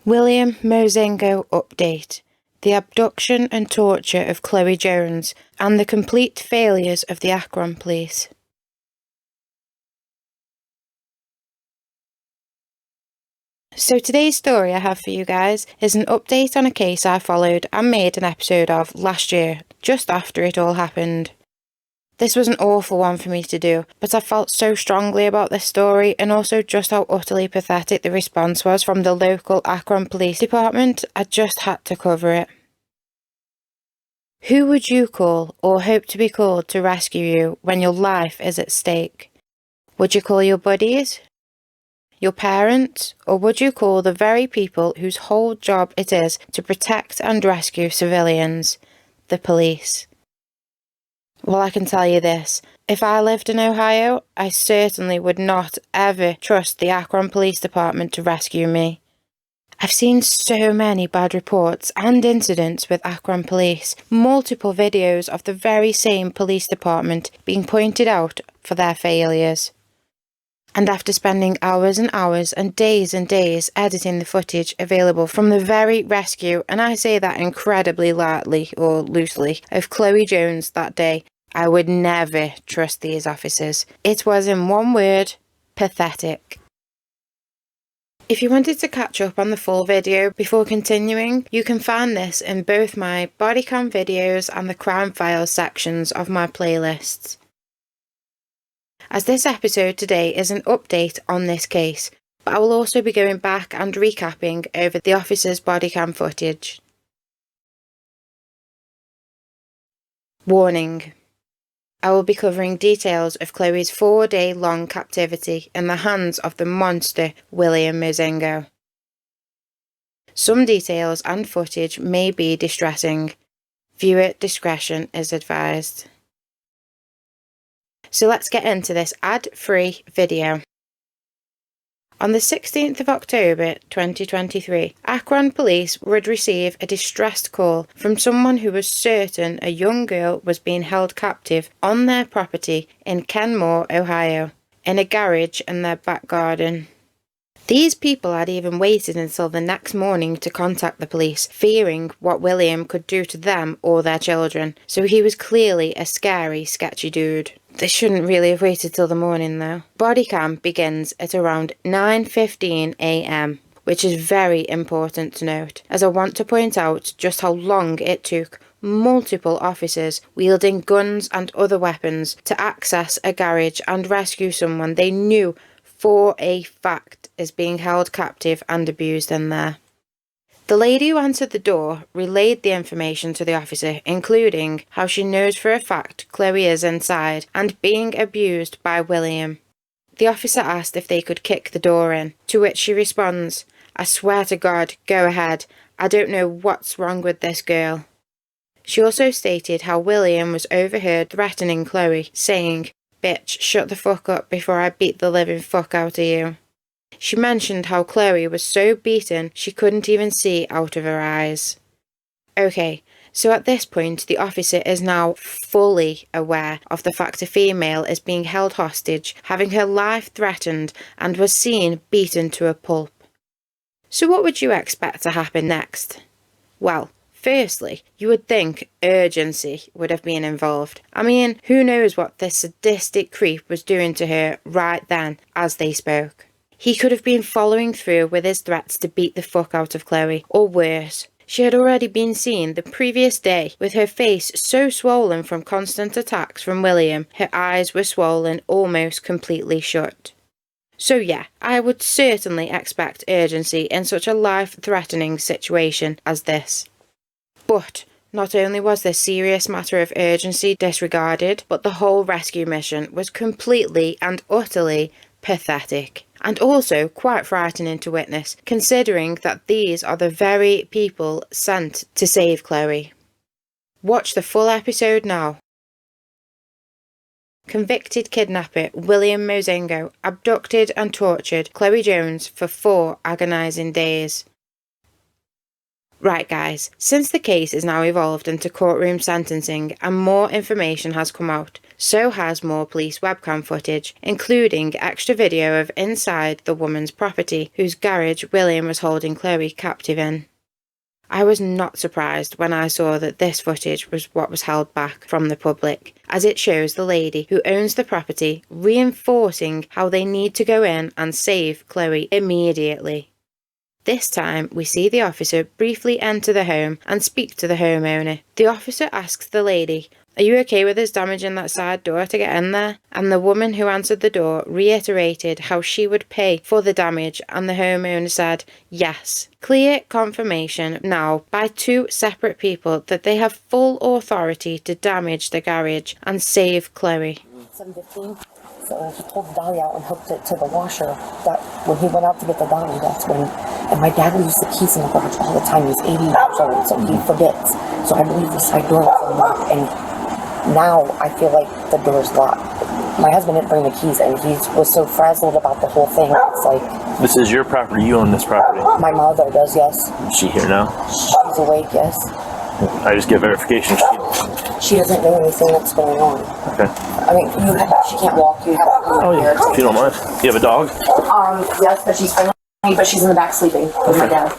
William Mozingo update. The abduction and torture of Chloe Jones and the complete failures of the Akron Police. So today's story I have for you guys is an update on a case I followed and made an episode of last year, just after it all happened. This was an awful one for me to do, but I felt so strongly about this story and also just how utterly pathetic the response was from the local Akron Police Department. I just had to cover it. Who would you call or hope to be called to rescue you when your life is at stake? Would you call your buddies? Your parents? Or would you call the very people whose whole job it is to protect and rescue civilians? The police. Well, I can tell you this, if I lived in Ohio, I certainly would not ever trust the Akron Police Department to rescue me. I've seen so many bad reports and incidents with Akron Police, multiple videos of the very same police department being pointed out for their failures. And after spending hours and hours and days editing the footage available from the very rescue, and I say that incredibly lightly or loosely, of Chloe Jones that day, I would never trust these officers. It was, in one word, pathetic. If you wanted to catch up on the full video before continuing, you can find this in both my Bodycam videos and the crime files sections of my playlists. As this episode today is an update on this case, but I will also be going back and recapping over the officer's bodycam footage. Warning. I will be covering details of Chloe's 4-day-long captivity in the hands of the monster William Mozingo. Some details and footage may be distressing. Viewer discretion is advised. So let's get into this ad-free video. On the 16th of October 2023, Akron Police would receive a distressed call from someone who was certain a young girl was being held captive on their property in Kenmore, Ohio, in a garage in their back garden. These people had even waited until the next morning to contact the police, fearing what William could do to them or their children, so he was clearly a scary, sketchy dude. They shouldn't really have waited till the morning though. Bodycam begins at around 9:15 AM, which is very important to note, as I want to point out just how long it took multiple officers wielding guns and other weapons to access a garage and rescue someone they knew for a fact is being held captive and abused in there. The lady who answered the door relayed the information to the officer, including how she knows for a fact Chloe is inside and being abused by William. The officer asked if they could kick the door in, to which she responds, "I swear to God, go ahead. I don't know what's wrong with this girl." She also stated how William was overheard threatening Chloe, saying, "Bitch, shut the fuck up before I beat the living fuck out of you." She mentioned how Chloe was so beaten she couldn't even see out of her eyes. Okay, so at this point the officer is now fully aware of the fact a female is being held hostage, having her life threatened, and was seen beaten to a pulp. So what would you expect to happen next? Well, firstly, you would think urgency would have been involved. I mean, who knows what this sadistic creep was doing to her right then as they spoke. He could have been following through with his threats to beat the fuck out of Chloe, or worse. She had already been seen the previous day with her face so swollen from constant attacks from William, her eyes were swollen almost completely shut. So yeah, I would certainly expect urgency in such a life-threatening situation as this. But not only was this serious matter of urgency disregarded, but the whole rescue mission was completely and utterly pathetic. And also quite frightening to witness, considering that these are the very people sent to save Chloe. Watch the full episode now. Convicted kidnapper William Mozingo abducted and tortured Chloe Jones for 4 agonising days. Right guys, since the case is now evolved into courtroom sentencing and more information has come out, so has more police webcam footage, including extra video of inside the woman's property whose garage William was holding Chloe captive in. I was not surprised when I saw that this footage was what was held back from the public, as it shows the lady who owns the property reinforcing how they need to go in and save Chloe immediately. This time, we see the officer briefly enter the home and speak to the homeowner. The officer asks the lady, "Are you okay with us damaging that side door to get in there?" And the woman who answered the door reiterated how she would pay for the damage, and the homeowner said, yes. Clear confirmation now by two separate people that they have full authority to damage the garage and save Chloe. 7:15. So he pulled the dolly out and hooked it to the washer. That when he went out to get the dolly, that's when. And my dad would use the keys in the garage all the time. He's 80 years old, so he forgets. So I believe the side door was unlocked, and now I feel like the door's locked. My husband didn't bring the keys, and he was so frazzled about the whole thing. It's like, this is your property. You own this property. my mother does, yes. Is she here now? She's awake, yes. I just get verification. She doesn't know anything that's going on. Okay. I mean, she can't walk. You have to come Oh here. yeah. If you don't mind. You have a dog? Yes, but she's fine. But she's in the back sleeping with my dad.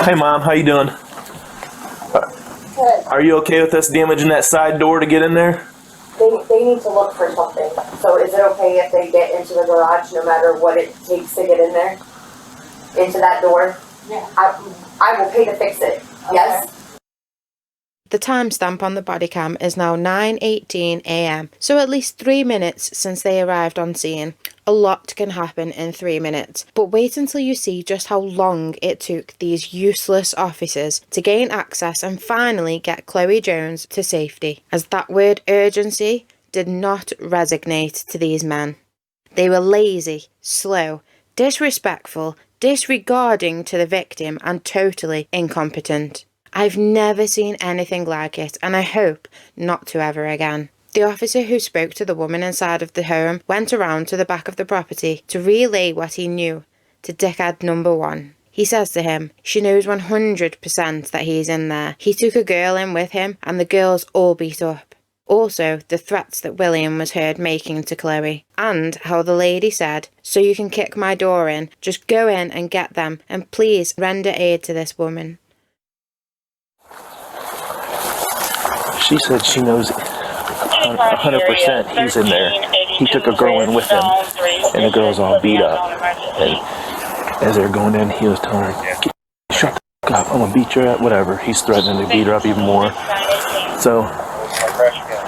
Hey mom, how you doing? Good. Are you okay with us damaging that side door to get in there? They need to look for something. So is it okay if they get into the garage no matter what it takes to get in there? Into that door? Yeah. I will pay to fix it. Yes? The timestamp on the bodycam is now 9:18 AM, so at least 3 minutes since they arrived on scene. A lot can happen in 3 minutes, but wait until you see just how long it took these useless officers to gain access and finally get Chloe Jones to safety, as that word urgency did not resonate to these men. They were lazy, slow, disrespectful, disregarding to the victim, and totally incompetent. I've never seen anything like it, and I hope not to ever again. The officer who spoke to the woman inside of the home went around to the back of the property to relay what he knew to dickhead number one. He says to him, she knows 100% that he's in there. He took a girl in with him, and the girl's all beat up. Also, the threats that William was heard making to Chloe, and how the lady said, "So you can kick my door in, just go in and get them, and please render aid to this woman." She said she knows 100% he's in there. He took a girl in with him, and the girl's all beat up. And as they're going in, he was telling her, "Shut the fuck up, I'm gonna beat your ass," whatever. He's threatening to beat her up even more. So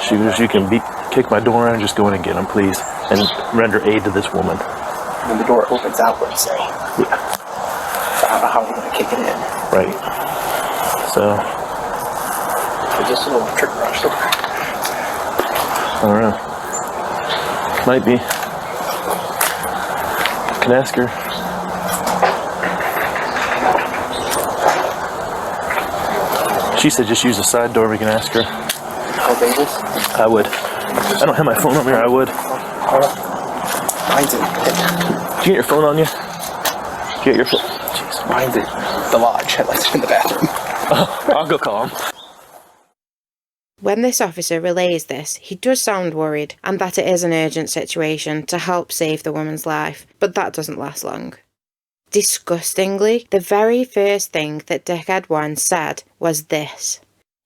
she was, "You can kick my door in and just go in and get him, please, and render aid to this woman." When the door opens outward, say. Yeah. So I don't know how we're gonna kick it in. Right. So It's just a little trick rush. I don't know. Might be. Can ask her. She said just use the side door. We can ask her. How big is? I would. I don't have my phone on me. I would. Mine's in. Did you get your phone on you? Did you get your phone? Jeez, mine's in the lodge. I left it in the bathroom. I'll go call him. When this officer relays this, he does sound worried, and that it is an urgent situation to help save the woman's life, but that doesn't last long. Disgustingly, the very first thing that Dickhead 1 said was this.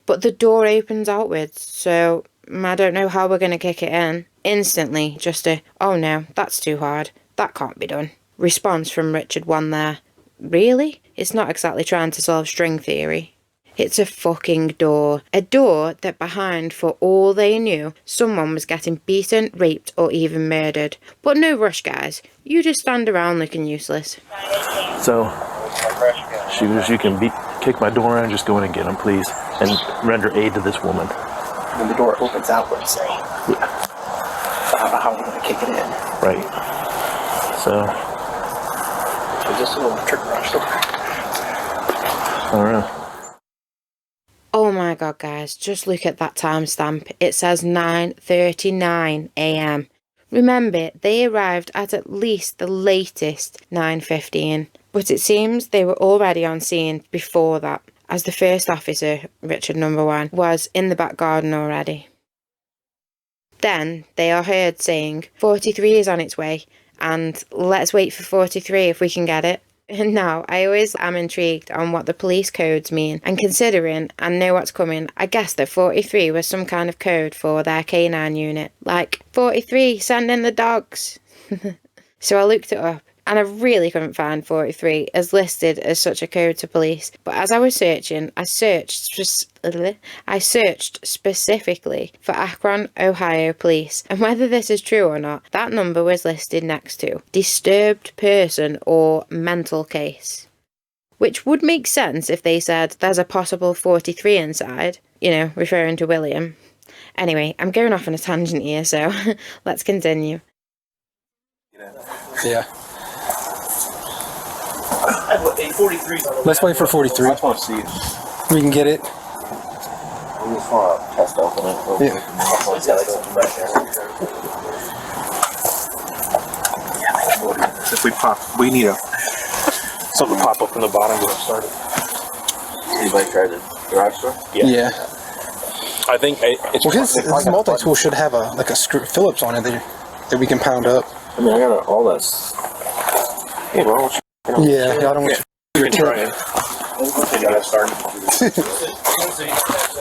"But the door opens outwards, so I don't know how we're going to kick it in." Instantly, just a, "Oh no, that's too hard. That can't be done." Response from Richard 1 there. Really? It's not exactly trying to solve string theory. It's a fucking door. A door that behind, for all they knew, someone was getting beaten, raped, or even murdered. But no rush, guys. You just stand around looking useless. So she was, "You can kick my door in and just go in and get him, please, and render aid to this woman." When the door opens outward, say. Yeah. So I don't know how we're gonna kick it in. Right. So It's just a little trick rush. I don't know. Oh my god, guys, just look at that timestamp. It says 9:39 AM. Remember, they arrived at least the latest 9:15. But it seems they were already on scene before that, as the first officer, Richard number 1, was in the back garden already. Then they are heard saying, 43 is on its way, and let's wait for 43 if we can get it. Now, I always am intrigued on what the police codes mean, and considering I know what's coming, I guess that 43 was some kind of code for their canine unit. Like, 43, send in the dogs! So I looked it up, and I really couldn't find 43 as listed as such a code to police. But as I was searching, I searched specifically for Akron, Ohio Police, and whether this is true or not, that number was listed next to disturbed person or mental case. Which would make sense if they said there's a possible 43 inside, you know, referring to William. Anyway, I'm going off on a tangent here, so let's continue. Yeah. Let's wait for 43. I just want to see it. We can get it. We just want to test open it. Yeah. If we pop, we need something to pop up from the bottom to get started. Anybody tried the garage door? Yeah. I think it's Well, his multi-tool should have a screw Phillips on it that we can pound up. I mean, I got all this. Hey, bro. Yeah, I don't want you to try it.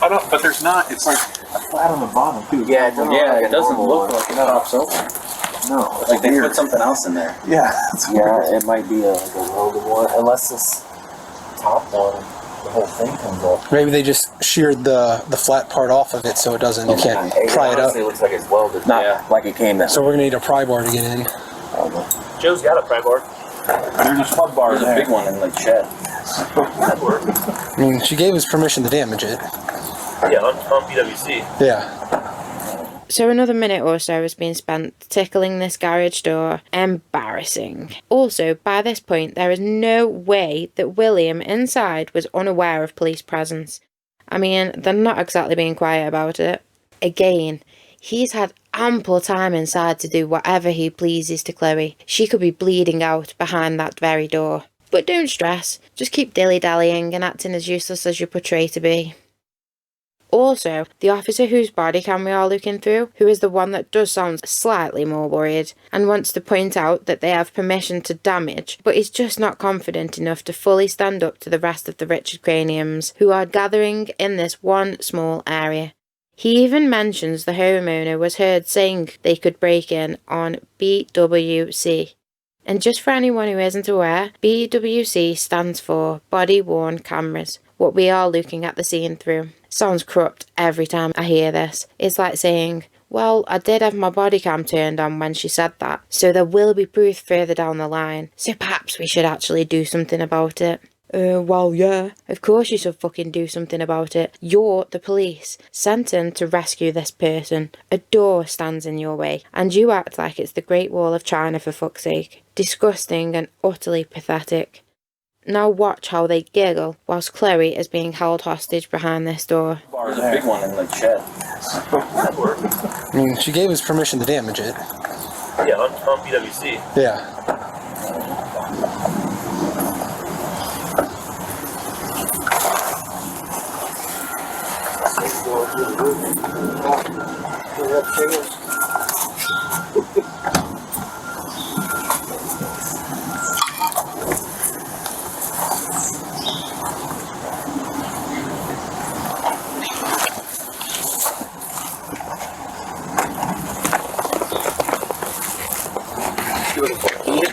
I don't, but there's not. It's like flat on the bottom too. Yeah, it doesn't look like it pops open. No, like they put something else in there. Yeah. Yeah, it might be like a rolled one, unless this top one, the whole thing comes off. Maybe they just sheared the flat part off of it so it doesn't. You can't pry it up. It looks like it's welded. Not like it came out. So we're gonna need a pry bar to get in. Joe's got a pry bar. There's a plug bar There's there. a big one in the shed. That'd work. I mean, she gave us permission to damage it. Yeah, on PWC. Yeah. So another minute or so has been spent tickling this garage door. Embarrassing. Also, by this point, there is no way that William inside was unaware of police presence. I mean, they're not exactly being quiet about it. Again, he's had ample time inside to do whatever he pleases to Chloe. She could be bleeding out behind that very door. But don't stress, just keep dilly-dallying and acting as useless as you portray to be. Also, the officer whose body cam we are looking through, who is the one that does sound slightly more worried, and wants to point out that they have permission to damage, but is just not confident enough to fully stand up to the rest of the Richard Craniums, who are gathering in this one small area. He even mentions the homeowner was heard saying they could break in on BWC. And just for anyone who isn't aware, BWC stands for Body Worn Cameras, what we are looking at the scene through. Sounds corrupt every time I hear this. It's like saying, well, I did have my body cam turned on when she said that, so there will be proof further down the line, so perhaps we should actually do something about it. Well, yeah. Of course you should fucking do something about it. You're the police, sent in to rescue this person. A door stands in your way, and you act like it's the Great Wall of China for fuck's sake. Disgusting and utterly pathetic. Now watch how they giggle whilst Chloe is being held hostage behind this door. There's a big one in the shed. That'd work. I mean, she gave us permission to damage it. Yeah, on PWC. Yeah.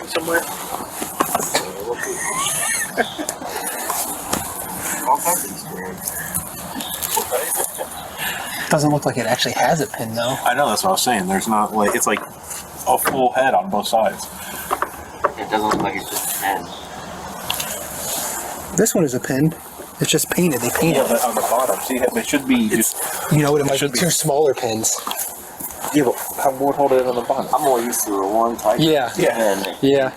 Somewhere. Doesn't look like it actually has a pin though. I know, that's what I was saying. There's not like, it's like a full head on both sides. It doesn't look like it's just a pen. This one is a pin. It's just painted. They painted Yeah, but on the bottom, see, it should be just. You know what? It might be should be. two smaller pins. Yeah, but how would hold it on the bottom? I'm more used to a one type. Yeah. And Yeah.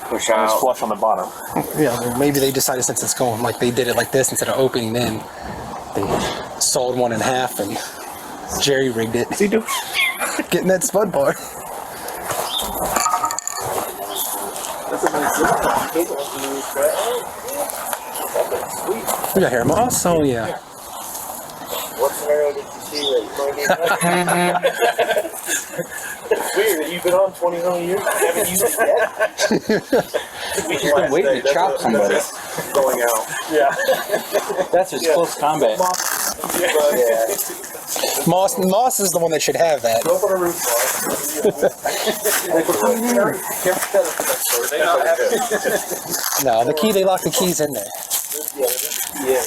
push It's out. flush on the bottom. Yeah. Well, maybe they decided since it's going like they did it like this instead of opening in, they sawed one in half and jerry rigged it. What's he do? Getting that spud bar. That's a We got hair moss? Oh, yeah. What scenario did you see that It's weird that you've been on 20 million years and haven't used it yet. We've been waiting to chop somebody. Going out. Yeah. That's just close combat. Yeah. Moss is the one that should have that. Go for the roof, No, the key, they lock the keys in there. Yeah.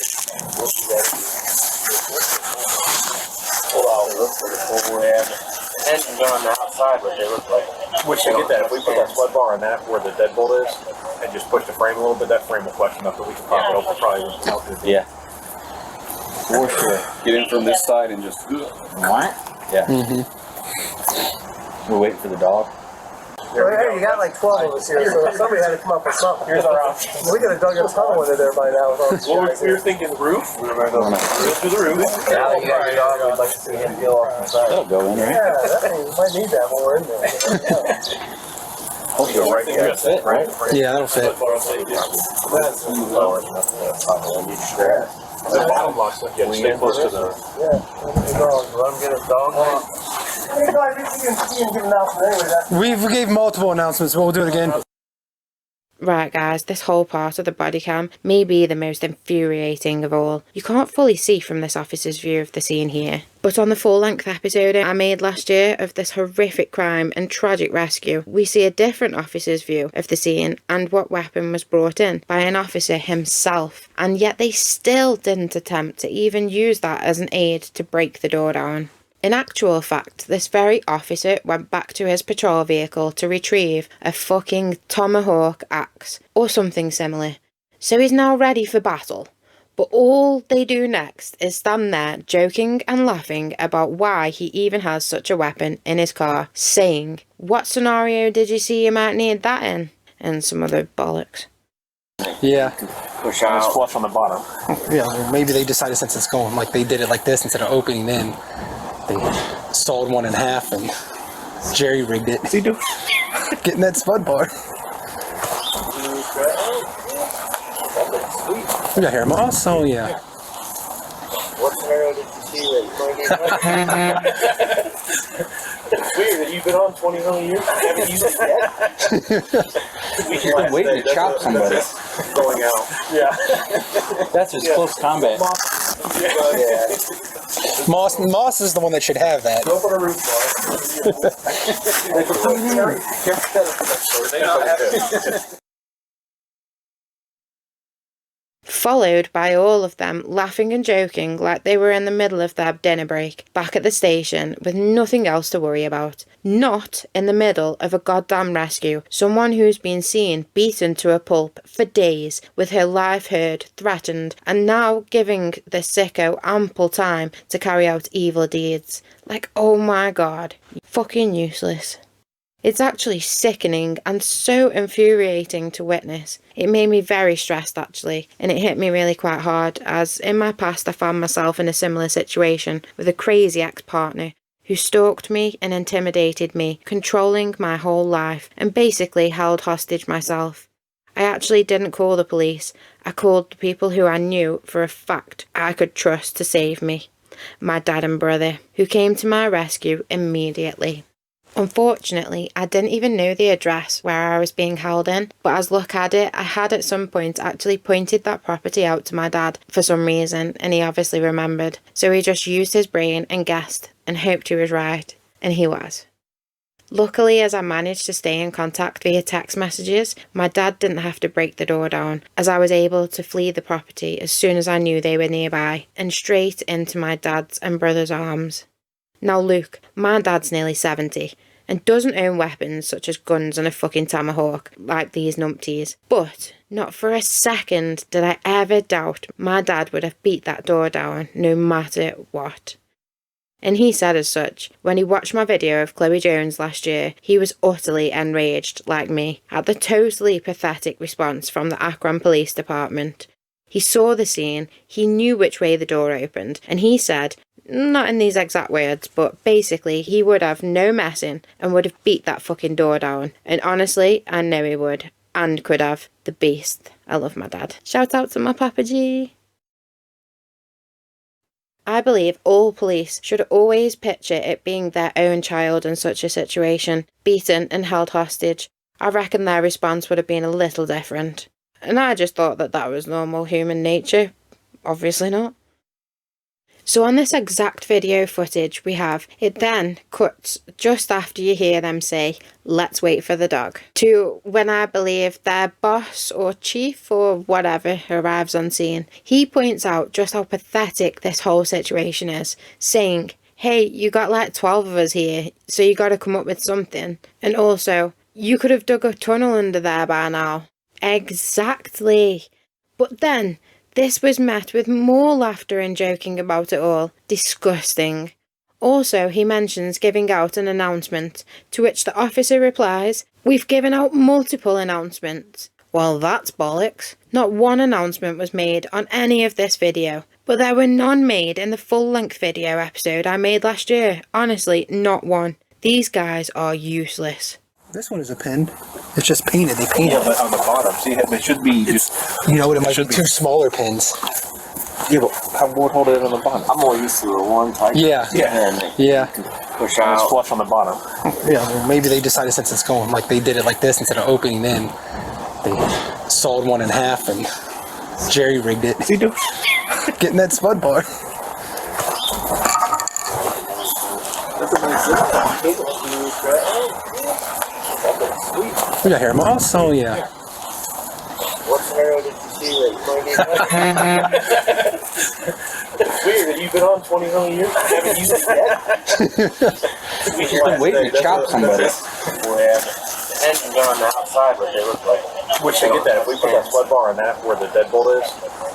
Hold on, it looks like a full engines on the outside, but they look like. We should get that. If we put that sled bar on that where the deadbolt is and just push the frame a little bit, that frame will flex enough that we can pop it open. Probably won't melt it. Yeah. For sure. Get in from this side and just. What? Yeah. We're waiting for the dog. Well, hey, you got like 12 of us here, so somebody had to come up with something. Here's our option. We could have dug a tunnel into there by now with all these guys. We were thinking roof. Roof to the roof. Now that you got your dog, we'd like to see him peel off the side. That'll go in, right? Yeah, we might need that when we're in there. Hopefully, right here. Fit, right? Yeah, that'll fit. That's lower enough to The bottom blocks, yeah, stay close to the. Yeah, let him get his dog. We gave multiple announcements, but we'll do it again. Right guys, this whole part of the body cam may be the most infuriating of all. You can't fully see from this officer's view of the scene here. But on the full-length episode I made last year of this horrific crime and tragic rescue, we see a different officer's view of the scene and what weapon was brought in by an officer himself. And yet they still didn't attempt to even use that as an aid to break the door down. In actual fact, this very officer went back to his patrol vehicle to retrieve a fucking tomahawk axe or something similar. So he's now ready for battle. But all they do next is stand there joking and laughing about why he even has such a weapon in his car, saying, "What scenario did you see you might need that in?" And some other bollocks. Yeah. Push out. It's flush on the bottom. Yeah, maybe they decided since it's going, like they did it like this instead of opening in. They sawed one in half and jerry-rigged it. You do. Getting that spud bar. We got hair moss? Oh, yeah. What scenario did you see that It's weird that you've been on 20 million years and haven't used it yet. We've been waiting to chop somebody. Going out. Yeah. That's just close combat. Yeah. Moss is the one that should have that. Go for the roof, Followed by all of them laughing and joking like they were in the middle of their dinner break, back at the station with nothing else to worry about. Not in the middle of a goddamn rescue, someone who's been seen beaten to a pulp for days, with her life heard, threatened, and now giving the sicko ample time to carry out evil deeds. Like, oh my god, fucking useless. It's actually sickening and so infuriating to witness. It made me very stressed actually, and it hit me really quite hard, as in my past I found myself in a similar situation with a crazy ex-partner who stalked me and intimidated me, controlling my whole life and basically held hostage myself. I actually didn't call the police, I called the people who I knew for a fact I could trust to save me. My dad and brother, who came to my rescue immediately. Unfortunately, I didn't even know the address where I was being held in, but as luck had it, I had at some point actually pointed that property out to my dad for some reason, and he obviously remembered. So he just used his brain and guessed, and hoped he was right, and he was. Luckily, as I managed to stay in contact via text messages, my dad didn't have to break the door down, as I was able to flee the property as soon as I knew they were nearby, and straight into my dad's and brother's arms. Now Luke, my dad's nearly 70, and doesn't own weapons such as guns and a fucking tomahawk like these numpties. But not for a second did I ever doubt my dad would have beat that door down no matter what. And he said as such. When he watched my video of Chloe Jones last year, he was utterly enraged, like me, at the totally pathetic response from the Akron Police Department. He saw the scene, he knew which way the door opened, and he said, not in these exact words, but basically he would have no messing and would have beat that fucking door down. And honestly, I know he would. and could have. The beast. I love my dad. Shout out to my Papa G. I believe all police should always picture it being their own child in such a situation, beaten and held hostage. I reckon their response would have been a little different. And I just thought that that was normal human nature. Obviously not. So on this exact video footage we have, it then cuts just after you hear them say, "Let's wait for the dog," to when I believe their boss or chief or whatever arrives on scene. He points out just how pathetic this whole situation is, saying, "Hey, you got like 12 of us here, so you got to come up with something. And also, you could have dug a tunnel under there by now." Exactly. But then, this was met with more laughter and joking about it all. Disgusting. Also, he mentions giving out an announcement, to which the officer replies, "We've given out multiple announcements." Well, that's bollocks. Not one announcement was made on any of this video, but there were none made in the full-length video episode I made last year. Honestly, not one. These guys are useless. This one is a pen. It's just painted. They painted Yeah, it. but on the bottom, see, it should be just. You know what? It might be two smaller pens. Yeah, but how would hold it on the bottom? I'm more used to a one type. Yeah. And Yeah. push And it's out. flush on the bottom. Yeah. Well, maybe they decided since it's going like they did it like this instead of opening in, they sawed one in half and Jerry rigged it. What's he doing? Getting that spud bar. We got hair moss. Oh yeah. What scenario did you see that you might need? It's weird that you've been on 20 million years. I haven't used it yet. You've been waiting to chop somebody. Where the engine gun on the outside, but they look like. Which they get that. If we put that spud bar on that where the deadbolt is,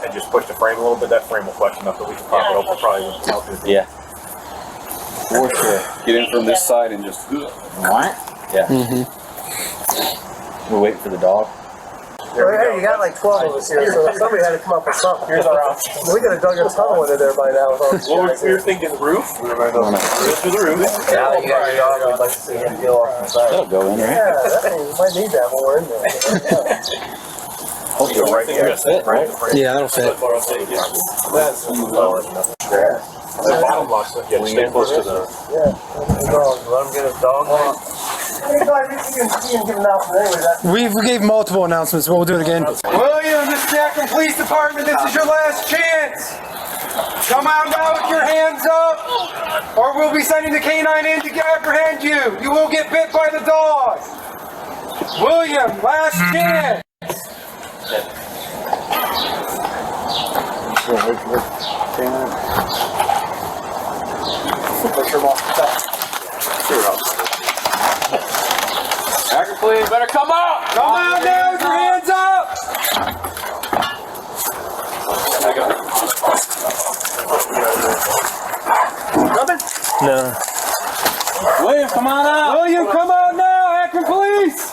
and just push the frame a little bit, that frame will flex enough that we can pop it open. Probably wouldn't melt it. Yeah. For sure. Get in from this side and just. What? Yeah. We're waiting for the dog. Hey, you got like 12 of us here, so somebody had to come up with something. Here's our option. We could have dug a tunnel into there by now. Well, we were thinking roof. We were going to go through the roof. Yeah, you got your dog. I'd like to see him peel off the side. That'll go in, right? Yeah, you might need that more in there. Hopefully, right there. Right? Yeah, that'll fit. That's lower enough. The bottom locks. Yeah, stay close to the. Yeah, let him get his dog on. We gave multiple announcements, but we'll do it again. William, this is the Akron Police Department. This is your last chance. Come out now with your hands up, or we'll be sending the canine in to apprehend you. You will get bit by the dog. William, last chance. Akron Police, better come out! Come out now with your hands up. No. William, come on out! William, come out now, Akron Police.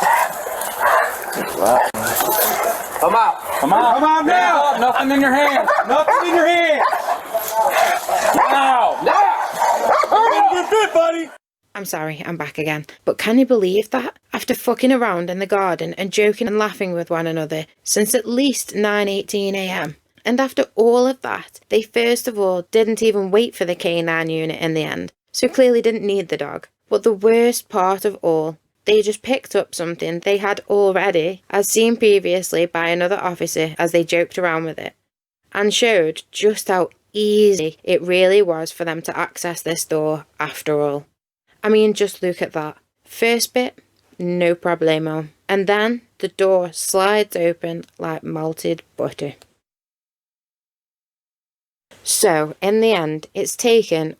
Come out! Come out! Come out now. Nothing in your hand! Nothing in your hand. Now! Get bit, buddy. I'm sorry, I'm back again. But can you believe that? After fucking around in the garden and joking and laughing with one another since at least 9:18 AM. And after all of that, they first of all didn't even wait for the K9 unit in the end, so clearly didn't need the dog. But the worst part of all, they just picked up something they had already, as seen previously by another officer as they joked around with it, and showed just how easy it really was for them to access this door after all. I mean, just look at that. First bit, no problemo. And then the door slides open like melted butter. So, in the end, it's taken,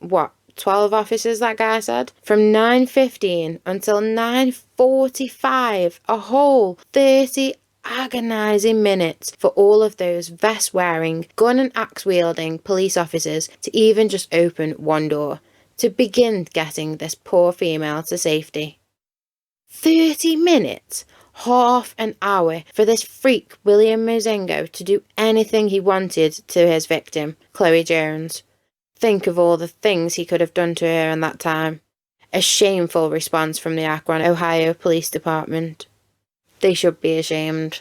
12 officers, that guy said? From 9:15 until 9:45, a whole 30 agonising minutes for all of those vest-wearing, gun and axe-wielding police officers to even just open one door, to begin getting this poor female to safety. 30 minutes? Half an hour for this freak William Mozingo to do anything he wanted to his victim, Chloe Jones. Think of all the things he could have done to her in that time. A shameful response from the Akron, Ohio Police Department. They should be ashamed.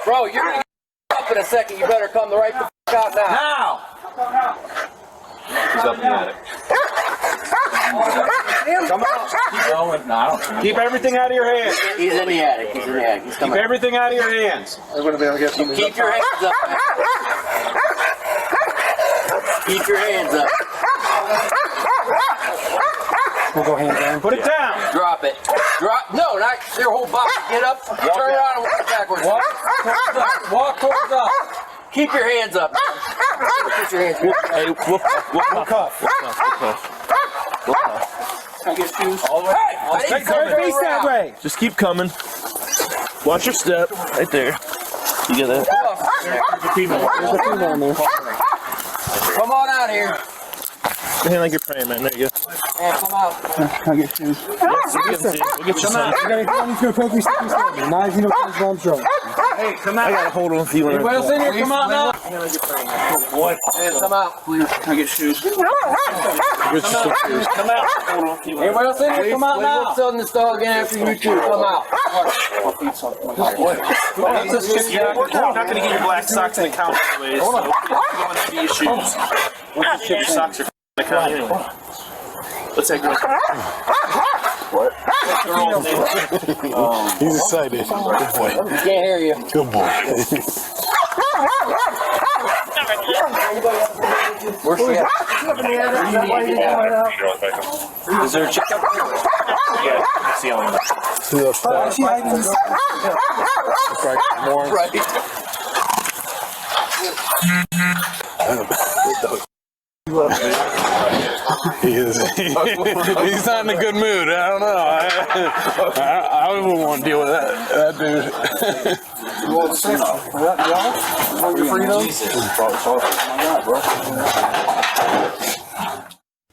Bro, you're gonna get up in a second. You better come the right the f out now. Now! He's up in the attic. Come on. Keep going. No, I don't. Keep everything out of your hands. He's in the attic. He's in the attic. He's coming. Keep everything out of your hands. I'm gonna be able to get something. Keep your hands up. Keep your hands up. We'll go hands down. Put it down. Drop it. Drop. No, not your whole body. Get up. Turn around and walk backwards. Walk towards us. Keep your hands up. Put your hands up. Hey, whoop cuff. Can I get shoes? All the way. Hey, Face that way. Just keep coming. Watch your step. Right there. You get that? There's a female in there. Come on out here. Stand like you're praying, man. There you go. Yeah, come out. Can I get shoes? We'll get you some. He's gonna poke me, stick me, stab me. Now he's gonna put his arms short. Hey, come out. I gotta hold on for you. Anybody else in here? Come out now. Yeah, come out, please. Can I get shoes? Come out. Hold on for you. Anybody else in here? Come out now. We're selling this dog in after you two. Come out. You're not gonna get your black socks in the counter anyways. So you're going to be your shoes. Your socks are in the counter anyway. Let's take a What? He's excited. Good boy. Can't hear you. Good boy. Where's she at? Is there a chick up there? Yeah, the ceiling. See those stars? Right. He's not in a good mood. I don't know. I wouldn't want to deal with that dude.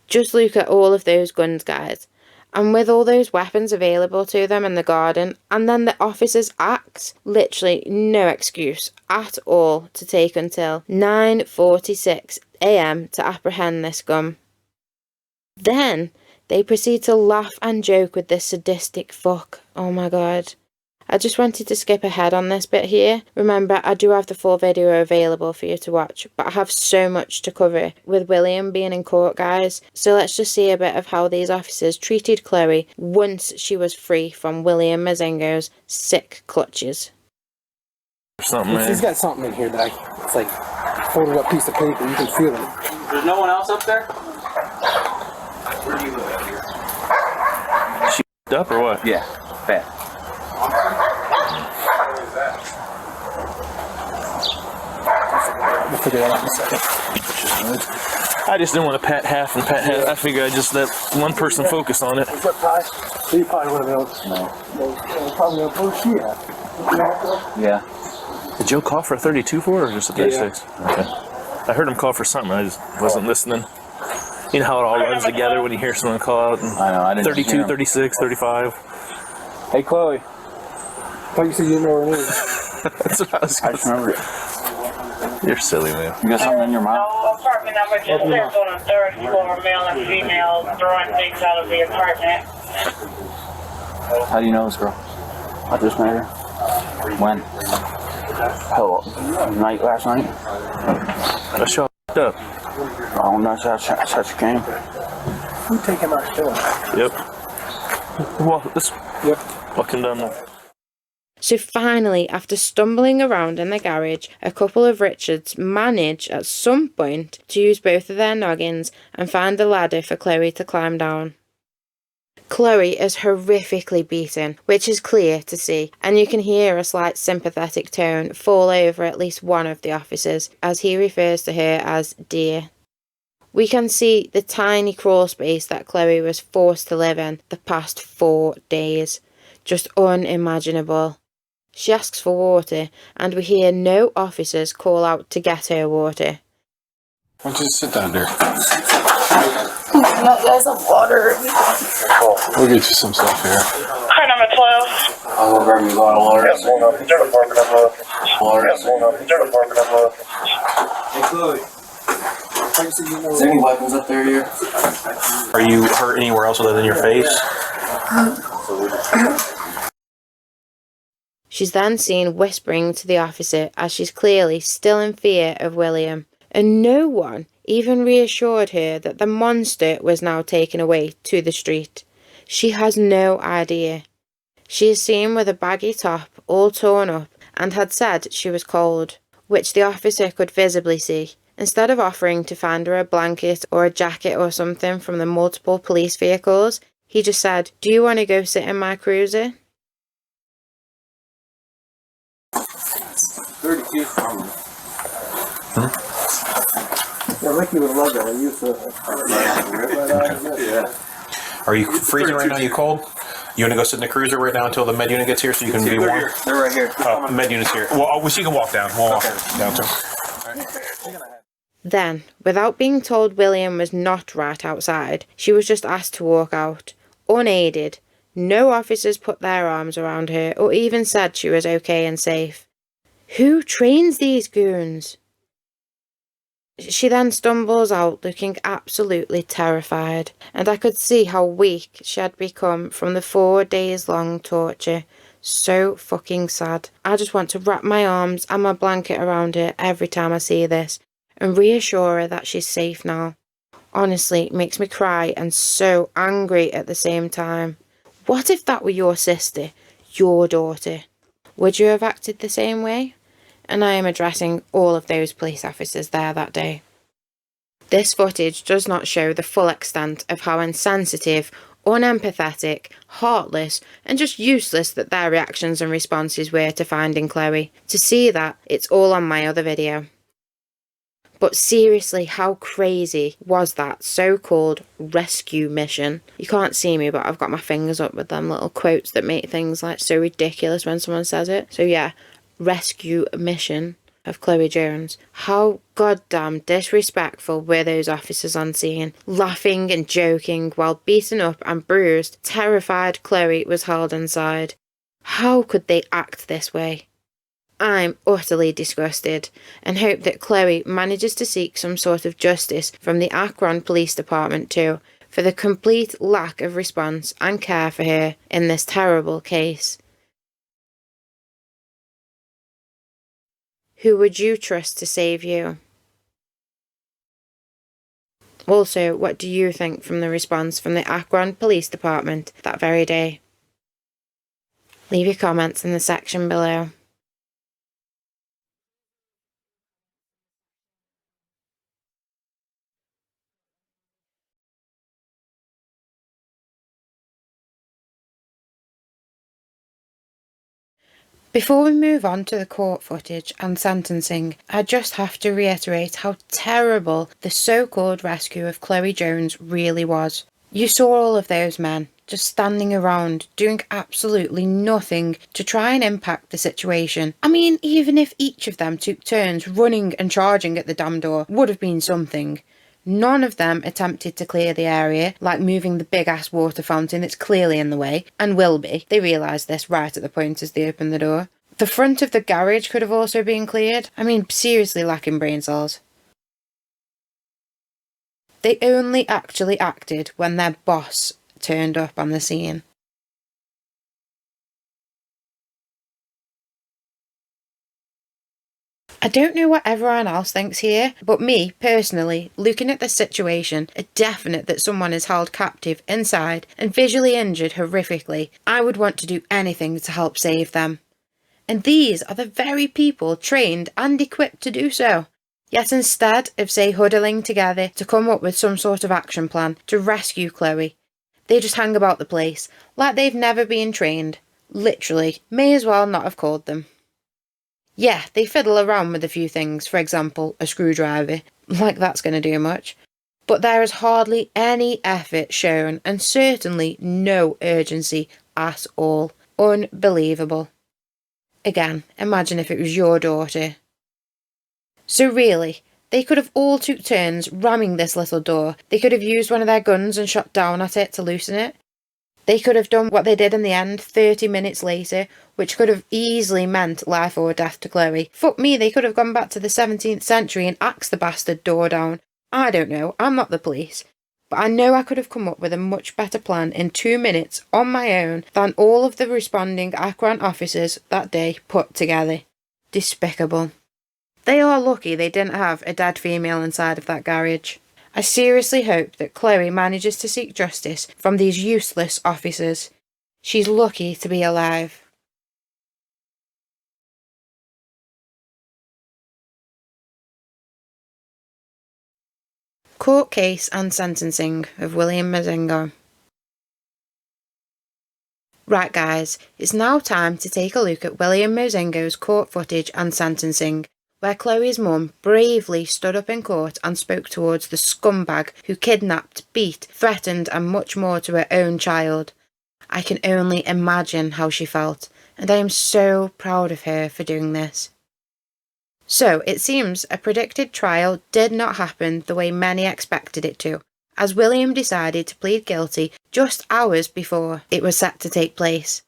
Just look at all of those guns, guys. And with all those weapons available to them in the garden, and then the officers act, literally no excuse at all to take until 9:46 AM to apprehend this scum. Then they proceed to laugh and joke with this sadistic fuck. Oh my god. I just wanted to skip ahead on this bit here. Remember, I do have the full video available for you to watch, but I have so much to cover with William being in court, guys. So let's just see a bit of how these officers treated Chloe once she was free from William Mozingo's sick clutches. He's got something in here that it's like folded up piece of paper. You can feel it. There's no one else up there? Where do you live out here? She up or what? Yeah, bad. We'll figure that out in a second. I just didn't want to pat half and pat half. I figured I'd just let one person focus on it. What's up, Ty? So you probably would have known. No. Probably know where she at. Yeah. Did Joe call for a 32 for it or just a 36? Yeah. Okay. I heard him call for something. I just wasn't listening. You know how it all runs together when you hear someone call out. And I know. I didn't 32, 36, 35. Hey, Chloe. I thought you said you didn't know her name. That's what I was going to say. Remember it. You're silly, man. You got something in your mouth? No apartment number just says on the third floor, male and female throwing things out of the apartment. How do you know this girl? I just met her. When? Hell, last night? That's y'all up. Oh, that's how she came. You take him out still. Yep. Well, walking down there. So finally, after stumbling around in the garage, a couple of Richards manage at some point to use both of their noggins and find a ladder for Chloe to climb down. Chloe is horrifically beaten, which is clear to see, and you can hear a slight sympathetic tone fall over at least one of the officers as he refers to her as dear. We can see the tiny crawl space that Chloe was forced to live in the past 4 days. Just unimaginable. She asks for water, and we hear no officers call out to get her water. Why don't you just sit down there? There's some water. We'll get you some stuff here. Car number 12. I'll go grab me a bottle of water. Yes, hold on. Jenna parking number. Yes, hold on. Jenna parking number. Hey, Chloe. Is there any weapons up there here? Are you hurt anywhere else other than your face? She's then seen whispering to the officer as she's clearly still in fear of William, and no one even reassured her that the monster was now taken away to the street. She has no idea. She is seen with a baggy top, all torn up, and had said she was cold, which the officer could visibly see. Instead of offering to find her a blanket or a jacket or something from the multiple police vehicles, he just said, "Do you want to go sit in my cruiser?" 32 from Yeah, Ricky would love that. I used to. Yeah. Are you freezing right now? You cold? You want to go sit in the cruiser right now until the med unit gets here so you can be warm? They're right here. Med unit's here. Well, you can walk down. We'll walk down too. Then, without being told William was not right outside, she was just asked to walk out, unaided. No officers put their arms around her or even said she was okay and safe. Who trains these goons? She then stumbles out looking absolutely terrified, and I could see how weak she had become from the 4 days long torture. So fucking sad. I just want to wrap my arms and my blanket around her every time I see this and reassure her that she's safe now. Honestly, it makes me cry and so angry at the same time. What if that were your sister, your daughter? Would you have acted the same way? And I am addressing all of those police officers there that day. This footage does not show the full extent of how insensitive, unempathetic, heartless, and just useless that their reactions and responses were to finding Chloe. To see that, it's all on my other video. But seriously, how crazy was that so-called rescue mission? You can't see me, but I've got my fingers up with them little quotes that make things like so ridiculous when someone says it. So yeah, rescue mission of Chloe Jones. How goddamn disrespectful were those officers on scene, laughing and joking while beaten up and bruised, terrified Chloe was held inside. How could they act this way? I'm utterly disgusted and hope that Chloe manages to seek some sort of justice from the Akron Police Department too, for the complete lack of response and care for her in this terrible case. Who would you trust to save you? Also, what do you think from the response from the Akron Police Department that very day? Leave your comments in the section below. Before we move on to the court footage and sentencing, I just have to reiterate how terrible the so-called rescue of Chloe Jones really was. You saw all of those men just standing around doing absolutely nothing to try and impact the situation. I mean, even if each of them took turns running and charging at the damn door, would have been something. None of them attempted to clear the area, like moving the big-ass water fountain that's clearly in the way, and will be. They realised this right at the point as they opened the door. The front of the garage could have also been cleared. I mean, seriously lacking brain cells. They only actually acted when their boss turned up on the scene. I don't know what everyone else thinks here, but me, personally, looking at this situation, a definite that someone is held captive inside and visually injured horrifically, I would want to do anything to help save them. And these are the very people trained and equipped to do so. Yet instead of, say, huddling together to come up with some sort of action plan to rescue Chloe, they just hang about the place, like they've never been trained. Literally, may as well not have called them. Yeah, they fiddle around with a few things, for example, a screwdriver, like that's going to do much. But there is hardly any effort shown and certainly no urgency at all. Unbelievable. Again, imagine if it was your daughter. So really, they could have all took turns ramming this little door. They could have used one of their guns and shot down at it to loosen it. They could have done what they did in the end 30 minutes later, which could have easily meant life or death to Chloe. Fuck me, they could have gone back to the 17th century and axed the bastard door down. I don't know, I'm not the police. but I know I could have come up with a much better plan in 2 minutes on my own than all of the responding Akron officers that day put together. Despicable. They are lucky they didn't have a dead female inside of that garage. I seriously hope that Chloe manages to seek justice from these useless officers. She's lucky to be alive. Court case and sentencing of William Mozingo. Right guys, it's now time to take a look at William Mozingo's court footage and sentencing, where Chloe's mum bravely stood up in court and spoke towards the scumbag who kidnapped, beat, threatened and much more to her own child. I can only imagine how she felt, and I am so proud of her for doing this. So, it seems a predicted trial did not happen the way many expected it to, as William decided to plead guilty just hours before it was set to take place.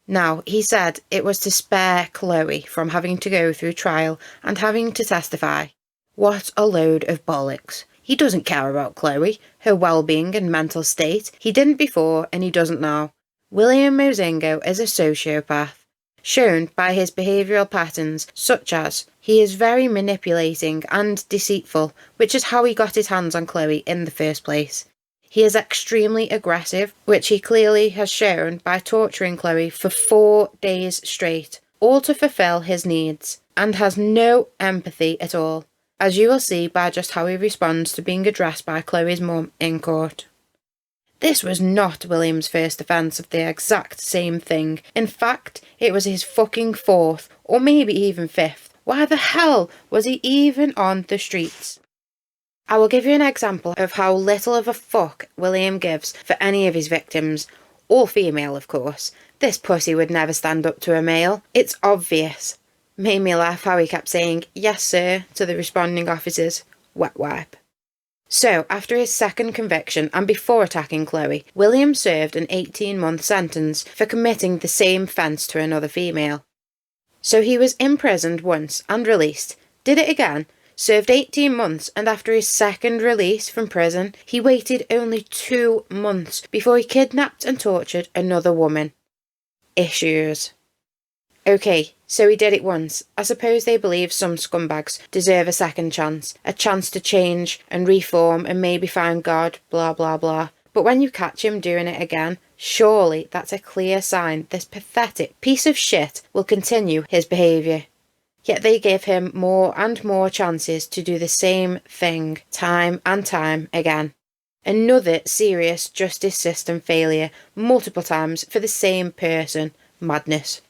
Now, he said it was to spare Chloe from having to go through trial and having to testify. What a load of bollocks. He doesn't care about Chloe, her well-being and mental state. He didn't before and he doesn't now. William Mozingo is a sociopath, shown by his behavioural patterns, such as he is very manipulating and deceitful, which is how he got his hands on Chloe in the first place. He is extremely aggressive, which he clearly has shown by torturing Chloe for 4 days straight, all to fulfill his needs, and has no empathy at all, as you will see by just how he responds to being addressed by Chloe's mum in court. This was not William's first offence of the exact same thing. In fact, it was his fucking 4th, or maybe even 5th. Why the hell was he even on the streets? I will give you an example of how little of a fuck William gives for any of his victims. All female, of course. This pussy would never stand up to a male. It's obvious. Made me laugh how he kept saying, "Yes, sir," to the responding officers. Wet wipe. So, after his second conviction and before attacking Chloe, William served an 18-month sentence for committing the same offence to another female. So he was imprisoned once and released, did it again, served 18 months, and after his second release from prison, he waited only 2 months before he kidnapped and tortured another woman. Issues. Okay, so he did it once. I suppose they believe some scumbags deserve a second chance, a chance to change and reform and maybe find God, blah blah blah. But when you catch him doing it again, surely that's a clear sign this pathetic piece of shit will continue his behaviour. Yet they give him more and more chances to do the same thing, time and time again. Another serious justice system failure, multiple times for the same person. Madness.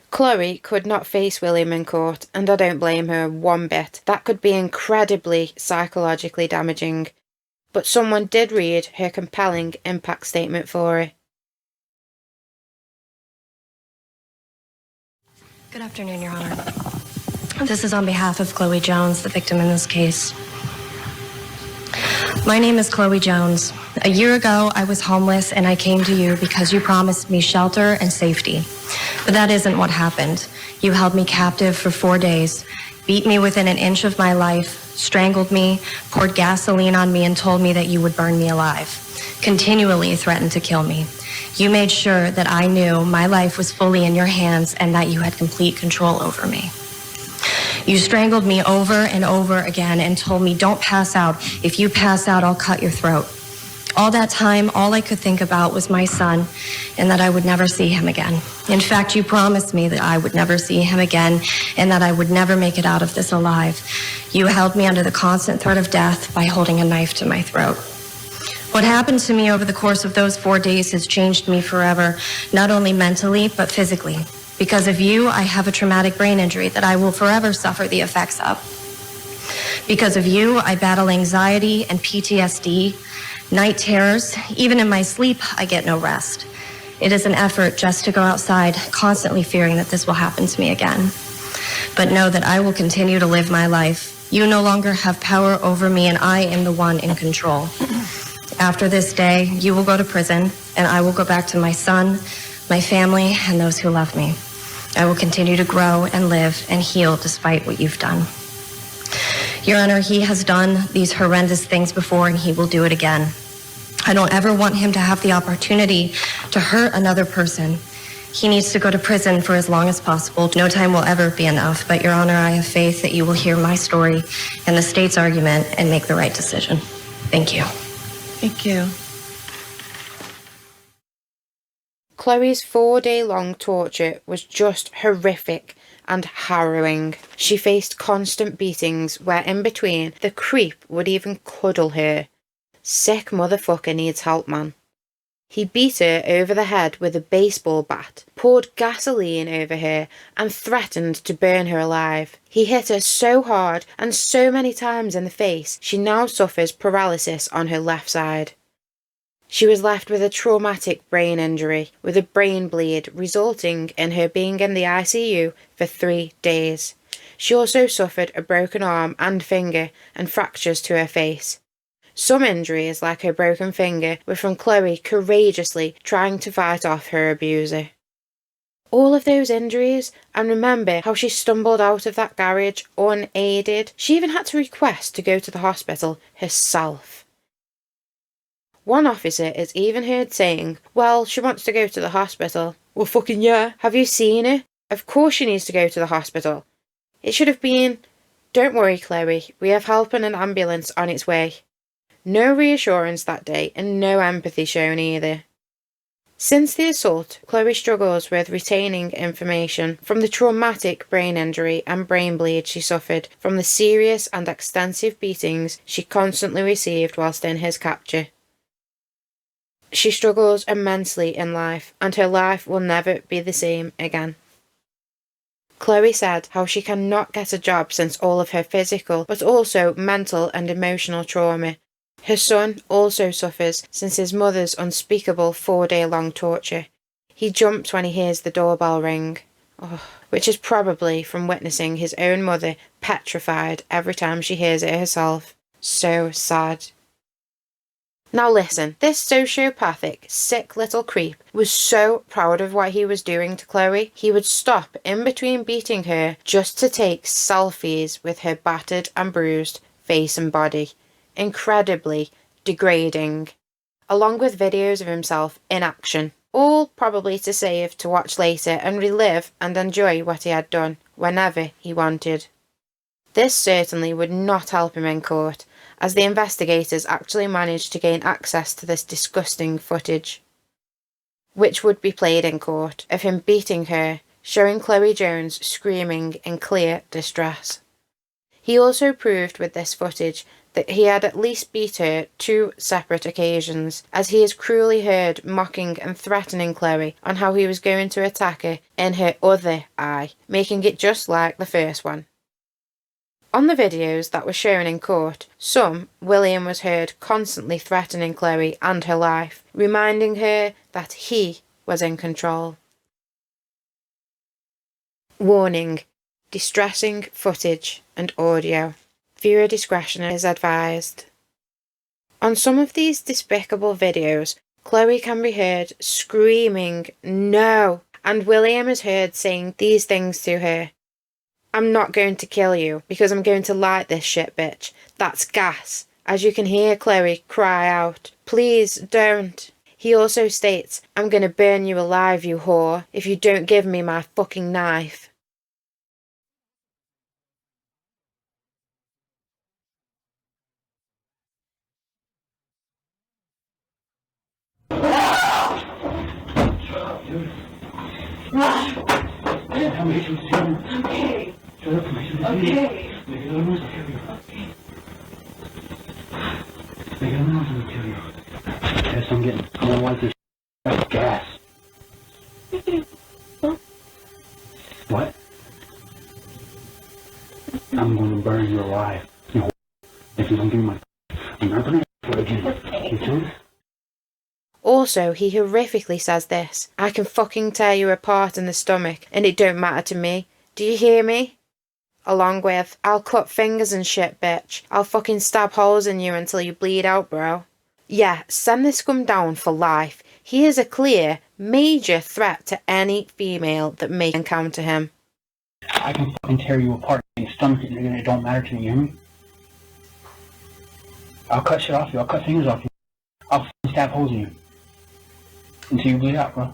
Chloe could not face William in court, and I don't blame her one bit. That could be incredibly psychologically damaging. But someone did read her compelling impact statement for her. Good afternoon, Your Honor. This is on behalf of Chloe Jones, the victim in this case. My name is Chloe Jones. A year ago, I was homeless and I came to you because you promised me shelter and safety. But that isn't what happened. You held me captive for 4 days, beat me within an inch of my life, strangled me, poured gasoline on me, and told me that you would burn me alive. Continually threatened to kill me. You made sure that I knew my life was fully in your hands and that you had complete control over me. You strangled me over and over again and told me, "Don't pass out. If you pass out, I'll cut your throat." All that time, all I could think about was my son and that I would never see him again. In fact, you promised me that I would never see him again and that I would never make it out of this alive. You held me under the constant threat of death by holding a knife to my throat. What happened to me over the course of those 4 days has changed me forever, not only mentally, but physically. Because of you, I have a traumatic brain injury that I will forever suffer the effects of. Because of you, I battle anxiety and PTSD, night terrors. Even in my sleep, I get no rest. It is an effort just to go outside, constantly fearing that this will happen to me again. But know that I will continue to live my life. You no longer have power over me, and I am the one in control. After this day, you will go to prison, and I will go back to my son, my family, and those who love me. I will continue to grow and live and heal despite what you've done. Your Honor, he has done these horrendous things before and he will do it again. I don't ever want him to have the opportunity to hurt another person. He needs to go to prison for as long as possible. No time will ever be enough, but Your Honor, I have faith that you will hear my story and the state's argument and make the right decision. Thank you. Thank you. Chloe's 4-day-long torture was just horrific and harrowing. She faced constant beatings where in between the creep would even cuddle her. Sick motherfucker needs help, man. He beat her over the head with a baseball bat, poured gasoline over her and threatened to burn her alive. He hit her so hard and so many times in the face, she now suffers paralysis on her left side. She was left with a traumatic brain injury, with a brain bleed resulting in her being in the ICU for 3 days. She also suffered a broken arm and finger and fractures to her face. Some injuries, like her broken finger, were from Chloe courageously trying to fight off her abuser. All of those injuries, and remember how she stumbled out of that garage unaided. She even had to request to go to the hospital herself. One officer is even heard saying, well, she wants to go to the hospital. Well, fucking yeah. Have you seen her? Of course she needs to go to the hospital. It should have been, don't worry, Chloe, we have help and an ambulance on its way. No reassurance that day and no empathy shown either. Since the assault, Chloe struggles with retaining information from the traumatic brain injury and brain bleed she suffered from the serious and extensive beatings she constantly received whilst in his capture. She struggles immensely in life, and her life will never be the same again. Chloe said how she cannot get a job since all of her physical, but also mental and emotional trauma. Her son also suffers since his mother's unspeakable 4-day-long torture. He jumps when he hears the doorbell ring, which is probably from witnessing his own mother petrified every time she hears it herself. So sad. Now listen, this sociopathic, sick little creep was so proud of what he was doing to Chloe, he would stop in between beating her just to take selfies with her battered and bruised face and body. Incredibly degrading, along with videos of himself in action, all probably to save to watch later and relive and enjoy what he had done whenever he wanted. This certainly would not help him in court, as the investigators actually managed to gain access to this disgusting footage, which would be played in court, of him beating her, showing Chloe Jones screaming in clear distress. He also proved with this footage that he had at least beat her 2 separate occasions, as he is cruelly heard mocking and threatening Chloe on how he was going to attack her in her other eye, making it just like the first one. On the videos that were shown in court, William was heard constantly threatening Chloe and her life, reminding her that he was in control. Warning: distressing footage and audio. Viewer discretion is advised. On some of these despicable videos, Chloe can be heard screaming "no", and William is heard saying these things to her: "I'm not going to kill you because I'm going to light this shit, bitch. That's gas." As you can hear Chloe cry out, "Please don't." He also states, "I'm going to burn you alive, you whore, if you don't give me my fucking knife." Okay. Yes, I'm getting. I don't want this gas. What? I'm going to burn you alive. You if you don't give me my, I'm not going to do it again. You too? Also, he horrifically says this: "I can fucking tear you apart in the stomach, and it don't matter to me. Do you hear me?" Along with, "I'll cut fingers and shit, bitch. I'll fucking stab holes in you until you bleed out, bro." Yeah, send this scum down for life. He is a clear, major threat to any female that may encounter him. I can fucking tear you apart in your stomach and it don't matter to me, you hear me? I'll cut shit off you. I'll cut fingers off you. I'll stab holes in you until you bleed out, bro.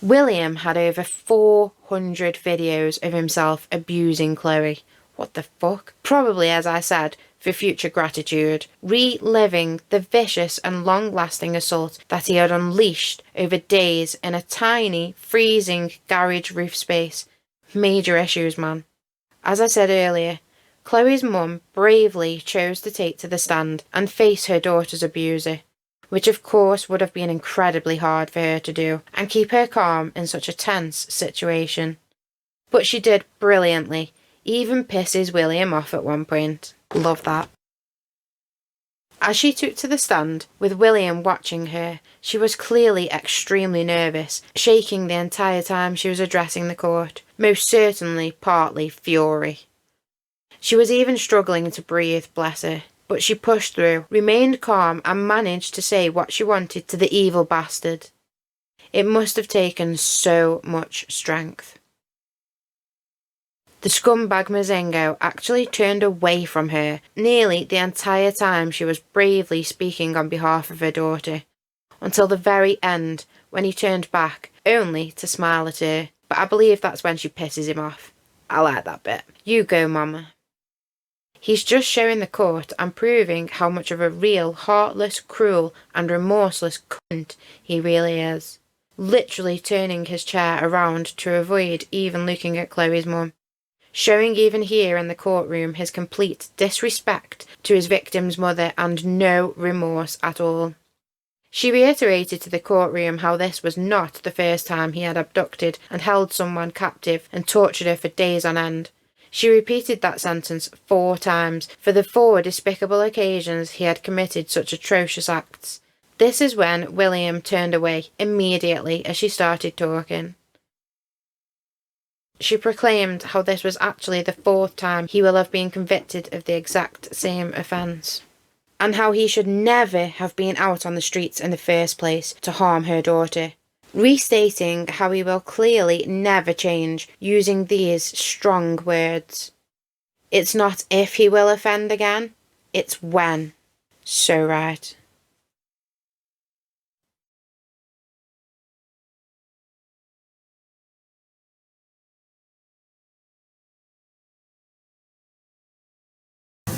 William had over 400 videos of himself abusing Chloe. What the fuck? Probably, as I said, for future gratitude, reliving the vicious and long-lasting assault that he had unleashed over days in a tiny, freezing garage roof space. Major issues, man. As I said earlier, Chloe's mum bravely chose to take to the stand and face her daughter's abuser, which of course would have been incredibly hard for her to do, and keep her calm in such a tense situation. But she did brilliantly, even pisses William off at one point. Love that. As she took to the stand, with William watching her, she was clearly extremely nervous, shaking the entire time she was addressing the court, most certainly partly fury. She was even struggling to breathe, bless her, but she pushed through, remained calm and managed to say what she wanted to the evil bastard. It must have taken so much strength. The scumbag Mozingo actually turned away from her nearly the entire time she was bravely speaking on behalf of her daughter, until the very end when he turned back, only to smile at her. But I believe that's when she pisses him off. I like that bit. You go, Momma. He's just showing the court and proving how much of a real, heartless, cruel and remorseless cunt he really is. Literally turning his chair around to avoid even looking at Chloe's mum. Showing even here in the courtroom his complete disrespect to his victim's mother and no remorse at all. She reiterated to the courtroom how this was not the first time he had abducted and held someone captive and tortured her for days on end. She repeated that sentence 4 times for the 4 despicable occasions he had committed such atrocious acts. This is when William turned away immediately as she started talking. She proclaimed how this was actually the 4th time he will have been convicted of the exact same offence, and how he should never have been out on the streets in the first place to harm her daughter, restating how he will clearly never change, using these strong words. It's not if he will offend again, it's when. So right.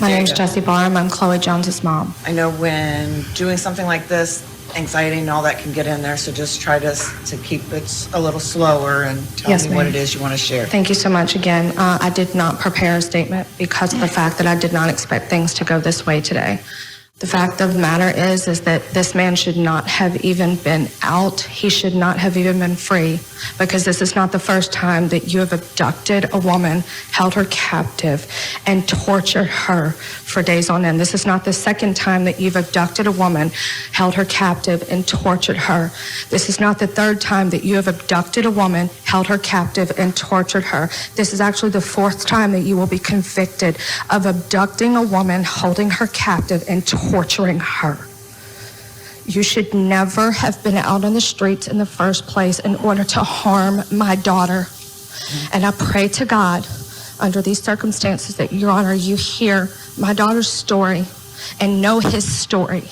My name is Jessie Barham. I'm Chloe Jones's mom. I know when doing something like this, anxiety and all that can get in there, so just try to keep it a little slower and tell me what it is you want to share. Thank you so much again. I did not prepare a statement because of the fact that I did not expect things to go this way today. The fact of the matter is that this man should not have even been out. He should not have even been free, because this is not the first time that you have abducted a woman, held her captive, and tortured her for days on end. This is not the second time that you've abducted a woman, held her captive, and tortured her. This is not the 3rd time that you have abducted a woman, held her captive, and tortured her. This is actually the 4th time that you will be convicted of abducting a woman, holding her captive, and torturing her. You should never have been out on the streets in the first place in order to harm my daughter. And I pray to God, under these circumstances, that, Your Honor, you hear my daughter's story and know his story.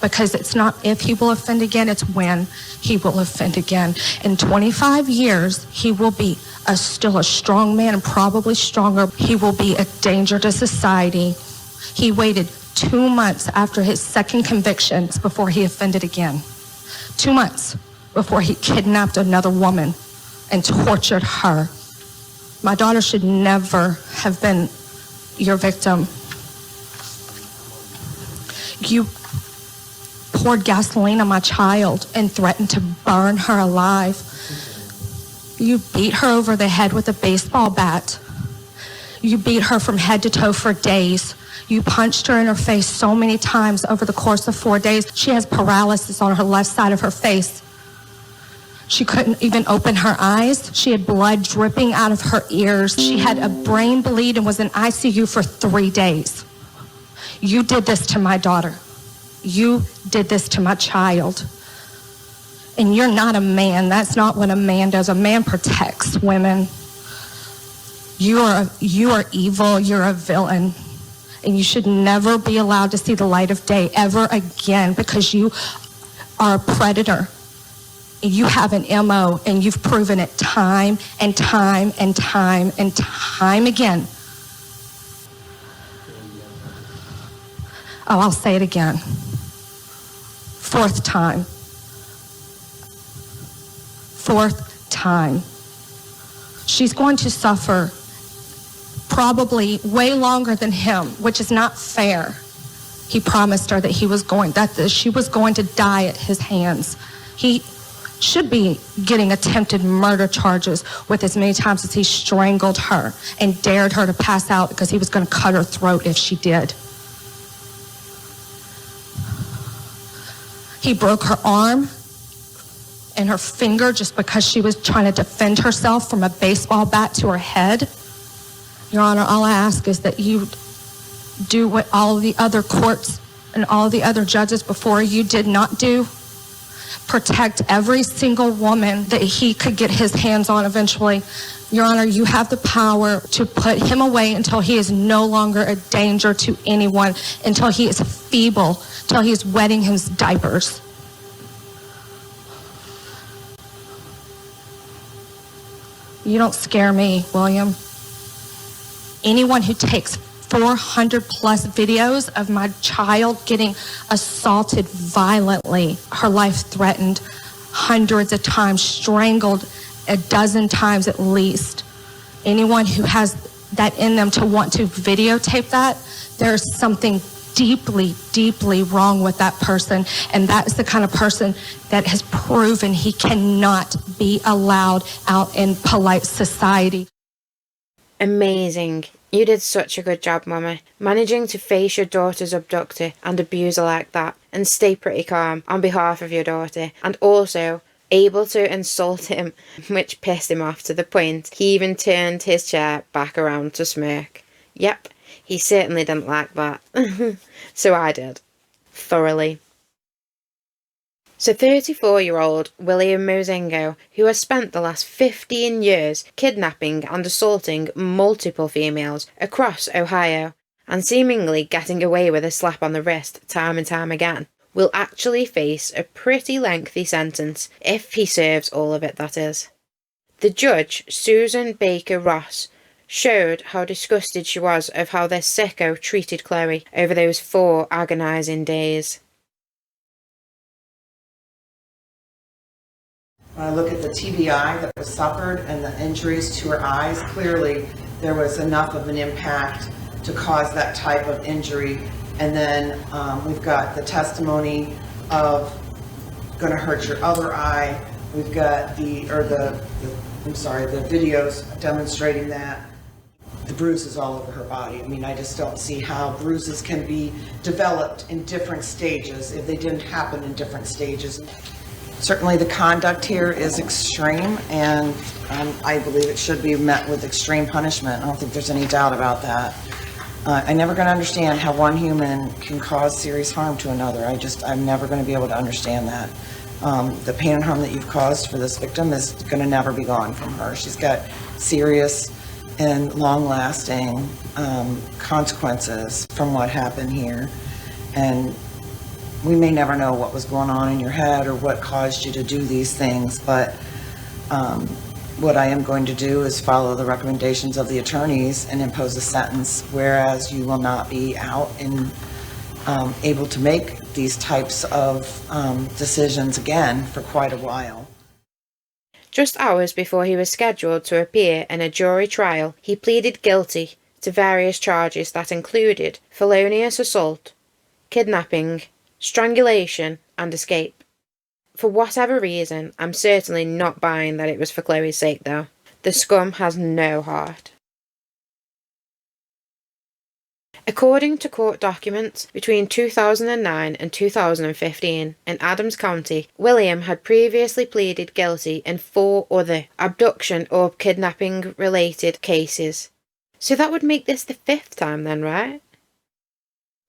Because it's not if he will offend again, it's when he will offend again. In 25 years, he will be still a strong man, and probably stronger. He will be a danger to society. He waited 2 months after his 2nd conviction before he offended again. 2 months before he kidnapped another woman and tortured her. My daughter should never have been your victim. You poured gasoline on my child and threatened to burn her alive. You beat her over the head with a baseball bat. You beat her from head to toe for days. You punched her in her face so many times over the course of 4 days. She has paralysis on her left side of her face. She couldn't even open her eyes. She had blood dripping out of her ears. She had a brain bleed and was in ICU for 3 days. You did this to my daughter. You did this to my child. And you're not a man. That's not what a man does. A man protects women. You are evil. You're a villain. and you should never be allowed to see the light of day ever again, because you are a predator. You have an MO, and you've proven it time and time and time and time again. Oh, I'll say it again. 4th time. 4th time. She's going to suffer probably way longer than him, which is not fair. He promised her that she was going to die at his hands. He should be getting attempted murder charges with as many times as he strangled her and dared her to pass out because he was going to cut her throat if she did. He broke her arm and her finger just because she was trying to defend herself from a baseball bat to her head. Your Honor, all I ask is that you do what all the other courts and all the other judges before you did not do. Protect every single woman that he could get his hands on eventually. Your Honor, you have the power to put him away until he is no longer a danger to anyone, until he is feeble, until he is wetting his diapers. You don't scare me, William. Anyone who takes 400 plus videos of my child getting assaulted violently, her life threatened hundreds of times, strangled a dozen times at least. Anyone who has that in them to want to videotape that, there's something deeply, deeply wrong with that person. And that's the kind of person that has proven he cannot be allowed out in polite society. Amazing. You did such a good job, Momma, managing to face your daughter's abductor and abuser like that and stay pretty calm on behalf of your daughter, and also able to insult him, which pissed him off to the point he even turned his chair back around to smirk. Yep, he certainly didn't like that. So I did. Thoroughly. So 34-year-old William Mozingo, who has spent the last 15 years kidnapping and assaulting multiple females across Ohio, and seemingly getting away with a slap on the wrist time and time again, will actually face a pretty lengthy sentence, if he serves all of it, that is. The judge, Susan Baker Ross, showed how disgusted she was of how this sicko treated Chloe over those 4 agonising days. When I look at the TBI that was suffered and the injuries to her eyes, clearly there was enough of an impact to cause that type of injury. And then we've got the testimony of going to hurt your other eye. We've got the videos demonstrating that. The bruises all over her body. I mean, I just don't see how bruises can be developed in different stages if they didn't happen in different stages. Certainly the conduct here is extreme, and I believe it should be met with extreme punishment. I don't think there's any doubt about that. I'm never going to understand how one human can cause serious harm to another. I'm never going to be able to understand that. The pain and harm that you've caused for this victim is going to never be gone from her. She's got serious and long-lasting consequences from what happened here. And we may never know what was going on in your head or what caused you to do these things, but what I am going to do is follow the recommendations of the attorneys and impose a sentence, whereas you will not be out and able to make these types of decisions again for quite a while. Just hours before he was scheduled to appear in a jury trial, he pleaded guilty to various charges that included felonious assault, kidnapping, strangulation, and escape. For whatever reason, I'm certainly not buying that it was for Chloe's sake though. The scum has no heart. According to court documents, between 2009 and 2015 in Adams County, William had previously pleaded guilty in 4 other abduction or kidnapping related cases. So that would make this the 5th time then, right?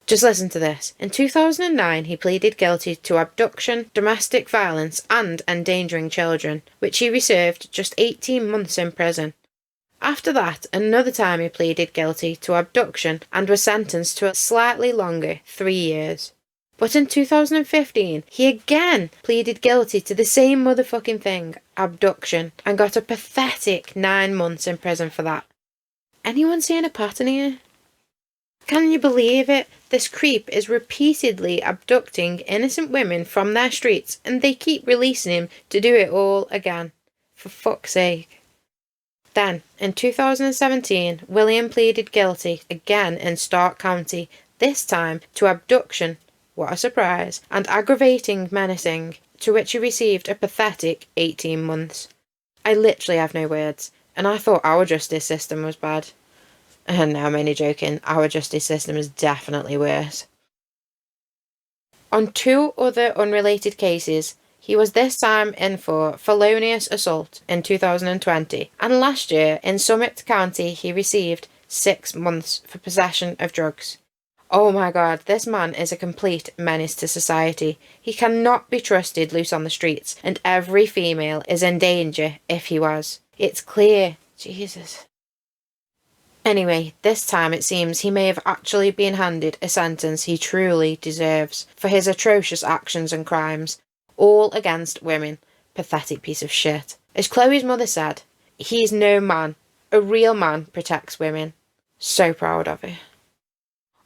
Just listen to this. In 2009, he pleaded guilty to abduction, domestic violence, and endangering children, which he received just 18 months in prison. After that, another time he pleaded guilty to abduction and was sentenced to a slightly longer 3 years. But in 2015, he again pleaded guilty to the same motherfucking thing, abduction, and got a pathetic 9 months in prison for that. Anyone seeing a pattern here? Can you believe it? This creep is repeatedly abducting innocent women from their streets and they keep releasing him to do it all again. For fuck's sake. Then, in 2017, William pleaded guilty again in Stark County, this time to abduction, what a surprise, and aggravating menacing, to which he received a pathetic 18 months. I literally have no words, and I thought our justice system was bad. And now I'm only joking, our justice system is definitely worse. On 2 other unrelated cases, he was this time in for felonious assault in 2020, and last year in Summit County he received 6 months for possession of drugs. Oh my god, this man is a complete menace to society. He cannot be trusted loose on the streets, and every female is in danger if he was. It's clear. Jesus. Anyway, this time it seems he may have actually been handed a sentence he truly deserves for his atrocious actions and crimes. All against women. Pathetic piece of shit. As Chloe's mother said, he's no man. A real man protects women. So proud of her.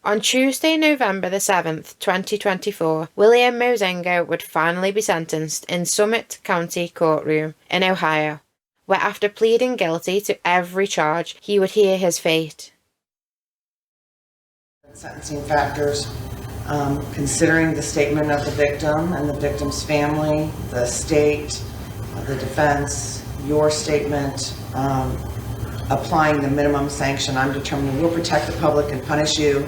On Tuesday, November the 7th, 2024, William Mozingo would finally be sentenced in Summit County courtroom in Ohio, where after pleading guilty to every charge, he would hear his fate. Sentencing factors. Considering the statement of the victim and the victim's family, the state, the defense, your statement, applying the minimum sanction, I'm determining will protect the public and punish you.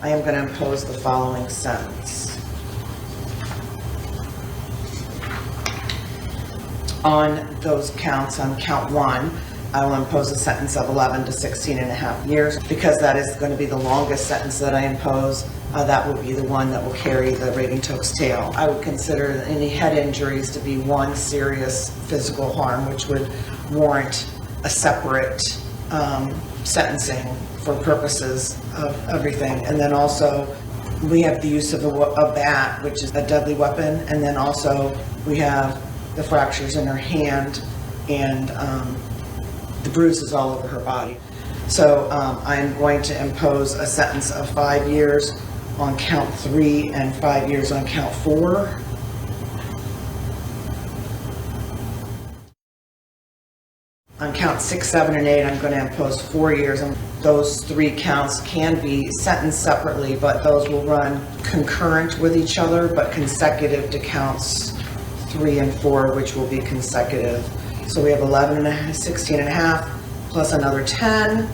I am going to impose the following sentence. On those counts, on count 1, I will impose a sentence of 11 to 16 and a half years. Because that is going to be the longest sentence that I impose, that will be the one that will carry the raving toad's tail. I would consider any head injuries to be one serious physical harm, which would warrant a separate sentencing for purposes of everything. And then also, we have the use of a bat, which is a deadly weapon, and then also we have the fractures in her hand and the bruises all over her body. So I'm going to impose a sentence of 5 years on count 3 and 5 years on count 4. On count 6, 7, and 8, I'm going to impose 4 years. And those 3 counts can be sentenced separately, but those will run concurrent with each other, but consecutive to counts 3 and 4, which will be consecutive. So we have 11 and a half, 16 and a half, plus another 10.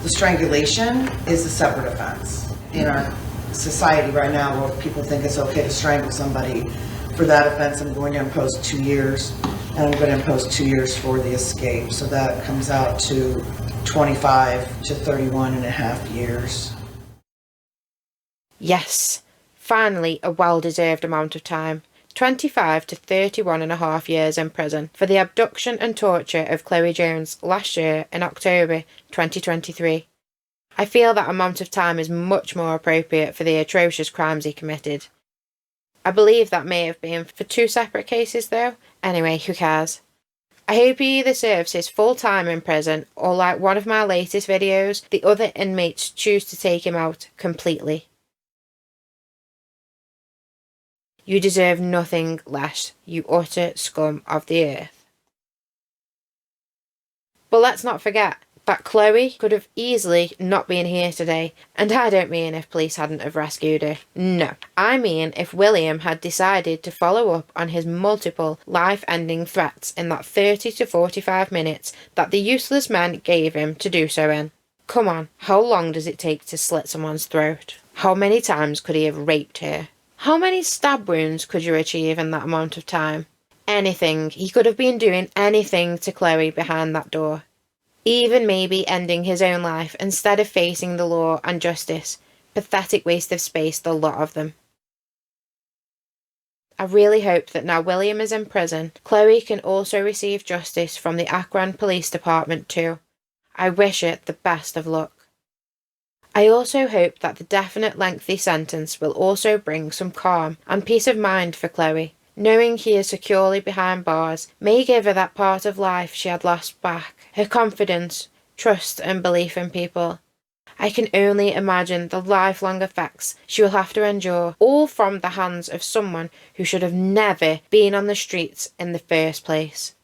The strangulation is a separate offense. In our society right now, where people think it's okay to strangle somebody, for that offense, I'm going to impose 2 years, and I'm going to impose 2 years for the escape. So that comes out to 25 to 31 and a half years. Yes, finally a well-deserved amount of time. 25 to 31 and a half years in prison for the abduction and torture of Chloe Jones last year in October 2023. I feel that amount of time is much more appropriate for the atrocious crimes he committed. I believe that may have been for 2 separate cases though. Anyway, who cares? I hope he either serves his full time in prison or, like one of my latest videos, the other inmates choose to take him out completely. You deserve nothing less, you utter scum of the earth. But let's not forget that Chloe could have easily not been here today, and I don't mean if police hadn't have rescued her. No, I mean if William had decided to follow up on his multiple life-ending threats in that 30 to 45 minutes that the useless men gave him to do so in. Come on, how long does it take to slit someone's throat? How many times could he have raped her? How many stab wounds could you achieve in that amount of time? Anything. He could have been doing anything to Chloe behind that door. Even maybe ending his own life instead of facing the law and justice. Pathetic waste of space, the lot of them. I really hope that now William is in prison, Chloe can also receive justice from the Akron Police Department too. I wish it the best of luck. I also hope that the definite lengthy sentence will also bring some calm and peace of mind for Chloe. Knowing he is securely behind bars may give her that part of life she had lost back, her confidence, trust and belief in people. I can only imagine the lifelong effects she will have to endure, all from the hands of someone who should have never been on the streets in the first place.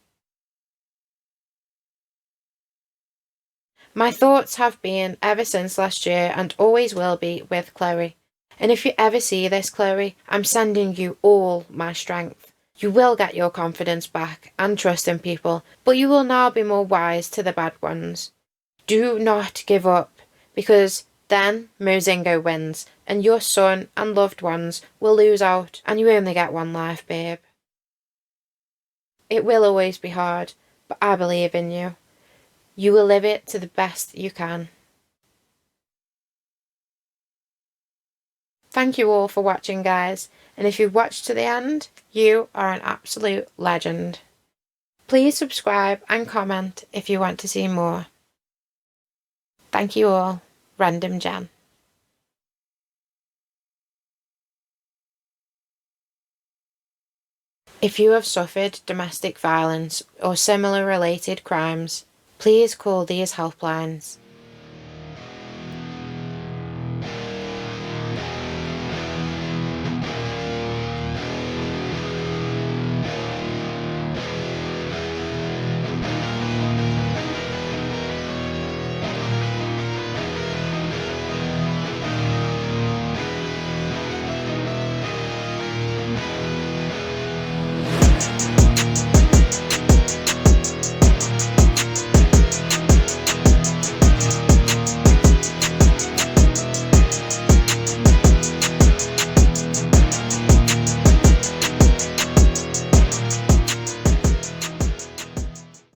My thoughts have been ever since last year and always will be with Chloe. And if you ever see this, Chloe, I'm sending you all my strength. You will get your confidence back and trust in people, but you will now be more wise to the bad ones. Do not give up, because then Mozingo wins, and your son and loved ones will lose out, and you only get one life, babe. It will always be hard, but I believe in you. You will live it to the best you can. Thank you all for watching, guys, and if you've watched to the end, you are an absolute legend. Please subscribe and comment if you want to see more. Thank you all. Random Jan. If you have suffered domestic violence or similar related crimes, please call these helplines